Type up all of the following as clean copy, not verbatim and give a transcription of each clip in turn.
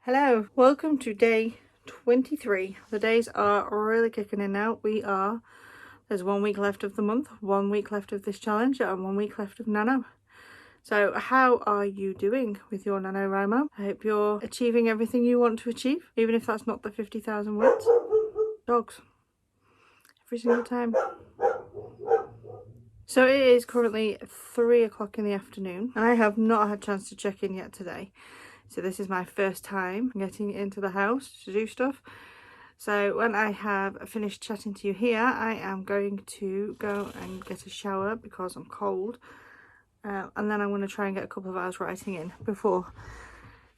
Hello, welcome to day 23. The days are really kicking in now. There's 1 week left of the month, 1 week left of this challenge, and 1 week left of Nano. So how are you doing with your NaNoWriMo? I hope you're achieving everything you want to achieve, even if that's not the 50,000 words. Dogs. Every single time. So it is currently 3 o'clock in the afternoon, and I have not had a chance to check in yet today. So this is my first time getting into the house to do stuff. So when I have finished chatting to you here, I am going to go and get a shower because I'm cold. And then I'm going to try and get a couple of hours writing in before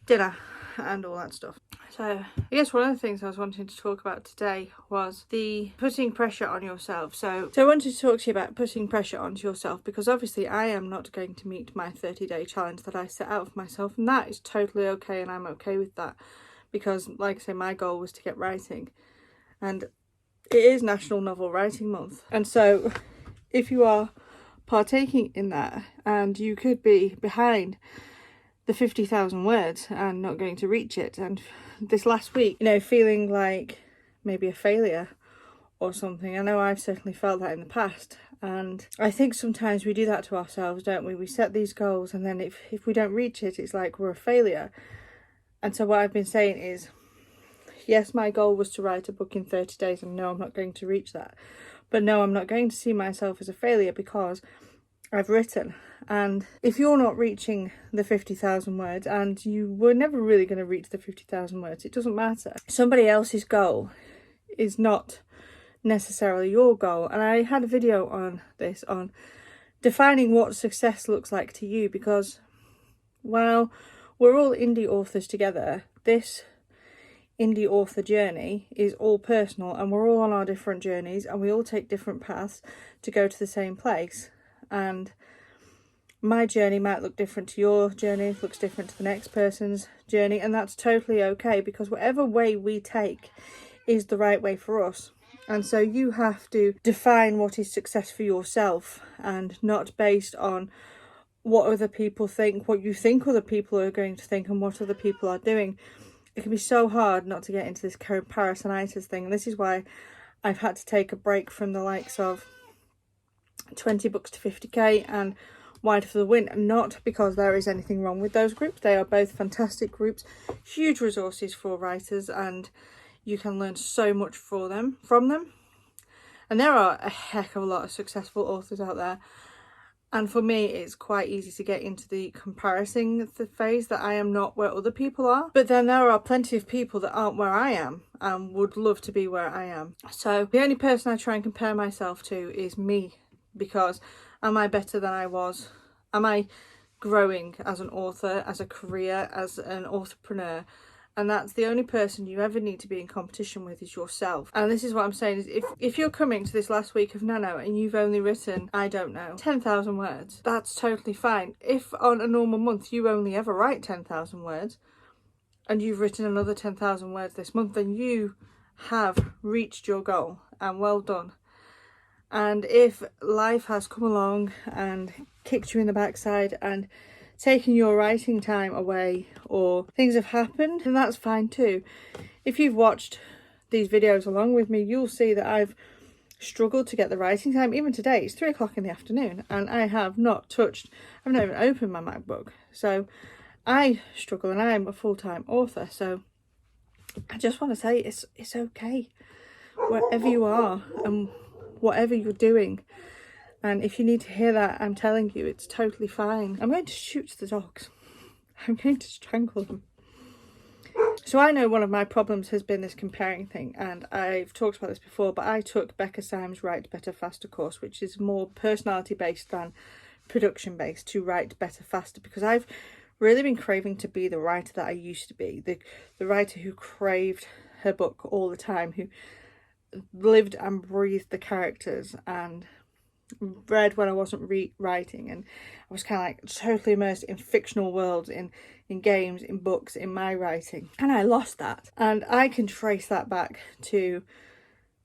dinner and all that stuff. So I guess one of the things I was wanting to talk about today was the putting pressure on yourself. So I wanted to talk to you about putting pressure onto yourself, because obviously I am not going to meet my 30-day challenge that I set out for myself, and that is totally okay, and I'm okay with that, because like I say, my goal was to get writing, and it is National Novel Writing Month. And so if you are partaking in that and you could be behind the 50,000 words and not going to reach it, and this last week, feeling like maybe a failure or something. I know I've certainly felt that in the past, and I think sometimes we do that to ourselves, don't we? We set these goals, and then if we don't reach it, it's like we're a failure. And so what I've been saying is, yes, my goal was to write a book in 30 days, and no, I'm not going to reach that. But no, I'm not going to see myself as a failure because I've written. And if you're not reaching the 50,000 words, and you were never really going to reach the 50,000 words, it doesn't matter. Somebody else's goal is not necessarily your goal. And I had a video on this, on defining what success looks like to you, because while we're all indie authors together, this indie author journey is all personal, and we're all on our different journeys, and we all take different paths to go to the same place. And my journey might look different to your journey, looks different to the next person's journey, and that's totally okay, because whatever way we take is the right way for us. And so you have to define what is success for yourself, and not based on what other people think, what you think other people are going to think, and what other people are doing. It can be so hard not to get into this comparisonitis thing. And this is why I've had to take a break from the likes of 20 books to 50k and Wide for the Wind. Not because there is anything wrong with those groups. They are both fantastic groups, huge resources for writers, and you can learn so much from them. And there are a heck of a lot of successful authors out there. And for me, it's quite easy to get into the comparison phase, that I am not where other people are. But then there are plenty of people that aren't where I am and would love to be where I am. So the only person I try and compare myself to is me, because am I better than I was? Am I growing as an author, as a career, as an entrepreneur? And that's the only person you ever need to be in competition with, is yourself. And this is what I'm saying, is if you're coming to this last week of Nano and you've only written, I don't know, 10,000 words, that's totally fine. If on a normal month you only ever write 10,000 words and you've written another 10,000 words this month, then you have reached your goal, and well done. And if life has come along and kicked you in the backside and taking your writing time away, or things have happened, then that's fine too. If you've watched these videos along with me, you'll see that I've struggled to get the writing time. Even today, it's 3 o'clock in the afternoon, and I have not I've not even opened my MacBook. So I struggle, and I'm a full-time author. So I just want to say it's okay wherever you are and whatever you're doing. And if you need to hear that, I'm telling you, it's totally fine. I'm going to shoot the dogs. I'm going to strangle them. So I know one of my problems has been this comparing thing, and I've talked about this before, but I took Becca Syme's Write Better Faster course, which is more personality based than production based, to write better faster, because I've really been craving to be the writer that I used to be, the writer who craved her book all the time, who lived and breathed the characters and read when I wasn't writing, and I was kind of like totally immersed in fictional worlds, in games, in books, in my writing, and I lost that. And I can trace that back to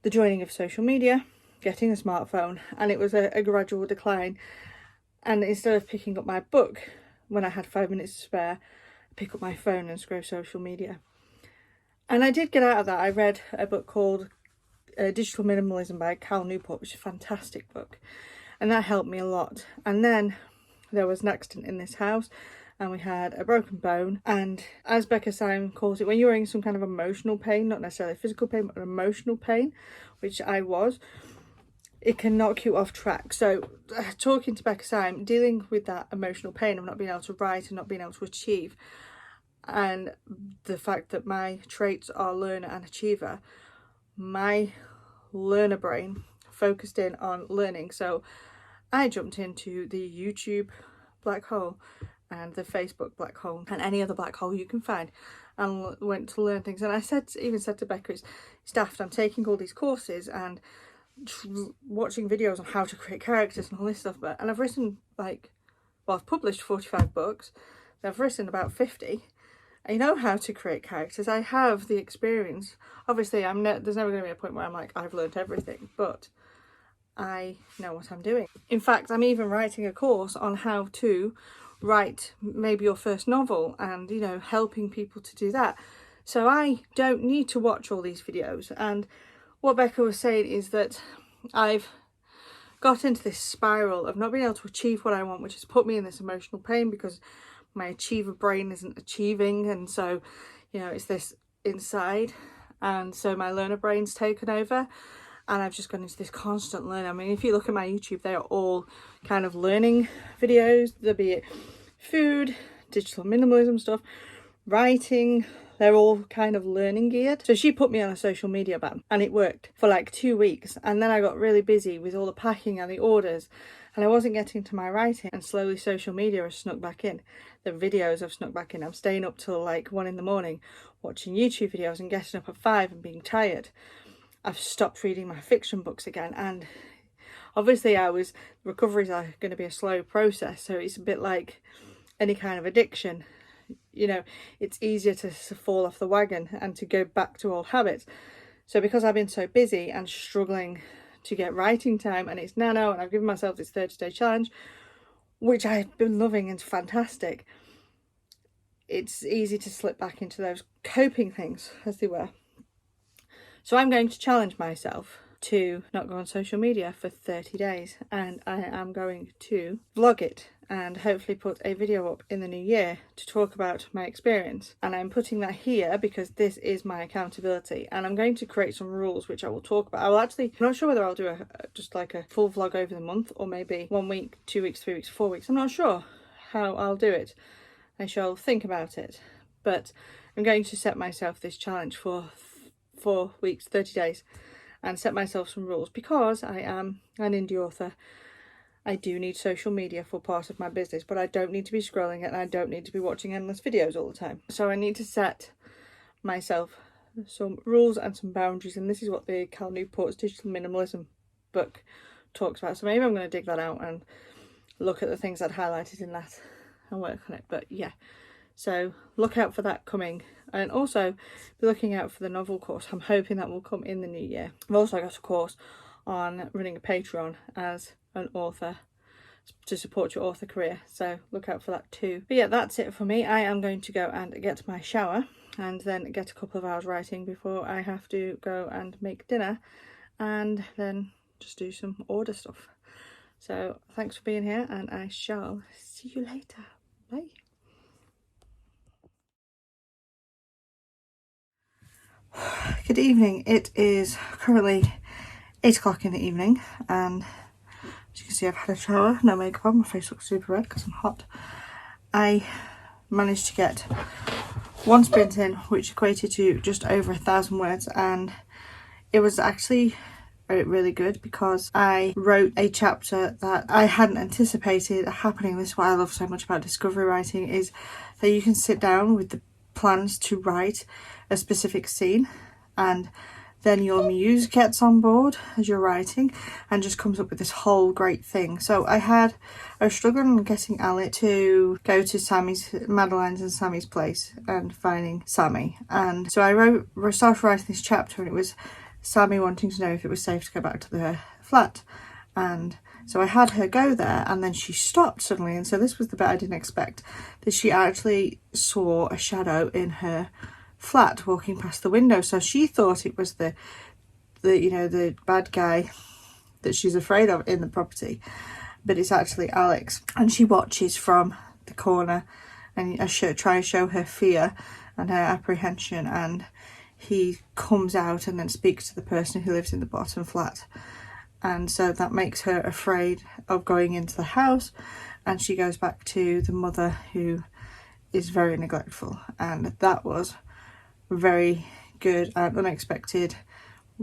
the joining of social media, getting a smartphone, and it was a gradual decline. And instead of picking up my book when I had 5 minutes to spare, pick up my phone and scroll social media. And I did get out of that. I read a book called Digital Minimalism by Cal Newport, which is a fantastic book, and that helped me a lot. And then there was an accident in this house and we had a broken bone, and as Becca Syme calls it, when you're in some kind of emotional pain, not necessarily physical pain, but emotional pain, which I was, it can knock you off track. So talking to Becca Syme, dealing with that emotional pain of not being able to write and not being able to achieve, and the fact that my traits are learner and achiever, my learner brain focused in on learning. So I jumped into the YouTube black hole and the Facebook black hole and any other black hole you can find, and went to learn things. And I even said to Becca, it's daft, I'm taking all these courses and watching videos on how to create characters and all this stuff, and I've written I've published 45 books, I've written about 50. I know how to create characters, I have the experience. Obviously there's never going to be a point where I'm like, I've learned everything, but I know what I'm doing. In fact, I'm even writing a course on how to write maybe your first novel, and helping people to do that. So I don't need to watch all these videos. And what Becca was saying is that I've got into this spiral of not being able to achieve what I want, which has put me in this emotional pain because my achiever brain isn't achieving, and so it's this inside, and so my learner brain's taken over, and I've just gone into this constant learning. I mean, if you look at my YouTube, they are all kind of learning videos, there'll be it food, digital minimalism stuff, writing, they're all kind of learning geared. So she put me on a social media ban, and it worked for like 2 weeks, and then I got really busy with all the packing and the orders, and I wasn't getting to my writing, and slowly social media has snuck back in. The videos have snuck back in. I'm staying up till like 1 in the morning watching YouTube videos and getting up at 5 and being tired. I've stopped reading my fiction books again, and obviously recoveries are going to be a slow process, so it's a bit like any kind of addiction. It's easier to fall off the wagon and to go back to old habits. So because I've been so busy and struggling to get writing time, and it's nano, and I've given myself this 30-day challenge, which I've been loving and fantastic, it's easy to slip back into those coping things as they were. So I'm going to challenge myself to not go on social media for 30 days, and I am going to vlog it and hopefully put a video up in the new year to talk about my experience. And I'm putting that here because this is my accountability, and I'm going to create some rules which I will talk about. I'm not sure whether I'll do just like a full vlog over the month, or maybe 1 week, 2 weeks, 3 weeks, 4 weeks. I'm not sure how I'll do it. I shall think about it, but I'm going to set myself this challenge for 4 weeks, 30 days, and set myself some rules because I am an indie author. I do need social media for part of my business, but I don't need to be scrolling it, and I don't need to be watching endless videos all the time. So I need to set myself some rules and some boundaries, and this is what the Cal Newport's Digital Minimalism book talks about. So maybe I'm going to dig that out and look at the things I'd highlighted in that and work on it. But yeah, so look out for that coming, and also be looking out for the novel course. I'm hoping that will come in the new year. I've also got a course on running a Patreon as an author to support your author career, so look out for that too. But yeah, that's it for me. I am going to go and get my shower and then get a couple of hours writing before I have to go and make dinner, and then just do some order stuff. So thanks for being here, and I shall see you later. Bye. Good evening. It is currently 8 o'clock in the evening, and as you can see, I've had a shower, no makeup on, my face looks super red because I'm hot. I managed to get 1 sprint in, which equated to just over 1,000 words, and it was actually really good because I wrote a chapter that I hadn't anticipated happening. This is what I love so much about discovery writing, is that you can sit down with the plans to write a specific scene, and then your muse gets on board as you're writing and just comes up with this whole great thing. So I was struggling on getting Ali to go to Madeline's and Sammy's place and finding Sammy, and so I started writing this chapter, and it was Sammy wanting to know if it was safe to go back to the flat, and So I had her go there, and then she stopped suddenly, and so this was the bit I didn't expect, that she actually saw a shadow in her flat walking past the window. So she thought it was the you know, the bad guy that she's afraid of in the property, but it's actually Alex. And she watches from the corner, and I try and show her fear and her apprehension, and he comes out and then speaks to the person who lives in the bottom flat, and so that makes her afraid of going into the house, and she goes back to the mother, who is very neglectful. And that was a very good and unexpected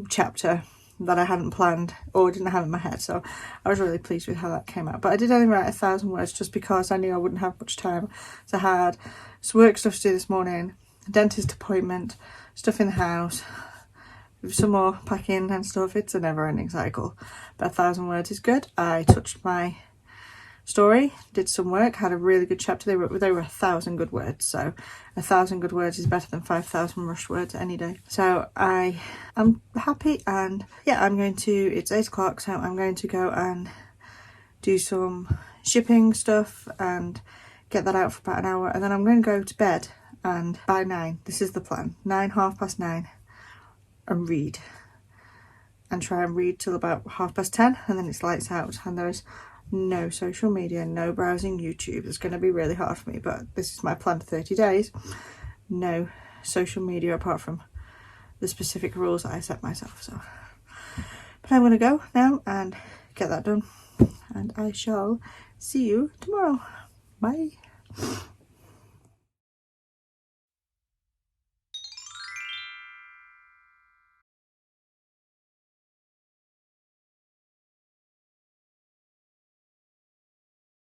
chapter that I hadn't planned or didn't have in my head, so I was really pleased with how that came out. But I did only write 1,000 words just because I knew I wouldn't have much time. So I had some work stuff to do this morning, a dentist appointment, stuff in the house, some more packing and stuff. It's a never-ending cycle, but 1,000 words is good. I touched my story, did some work, had a really good chapter. They were 1,000 good words, so 1,000 good words is better than 5,000 rushed words any day. So I am happy, and yeah, I'm going to, it's 8 o'clock, so I'm going to go and do some shipping stuff and get that out for about an hour, and then I'm going to go to bed, and by 9, this is the plan, 9, 9:30, and read, and try and read till about 10:30, and then it's lights out, and there's no social media, no browsing YouTube. It's going to be really hard for me, but this is my plan for 30 days. No social media apart from the specific rules that I set myself. So, but I'm going to go now and get that done, and I shall see you tomorrow. Bye.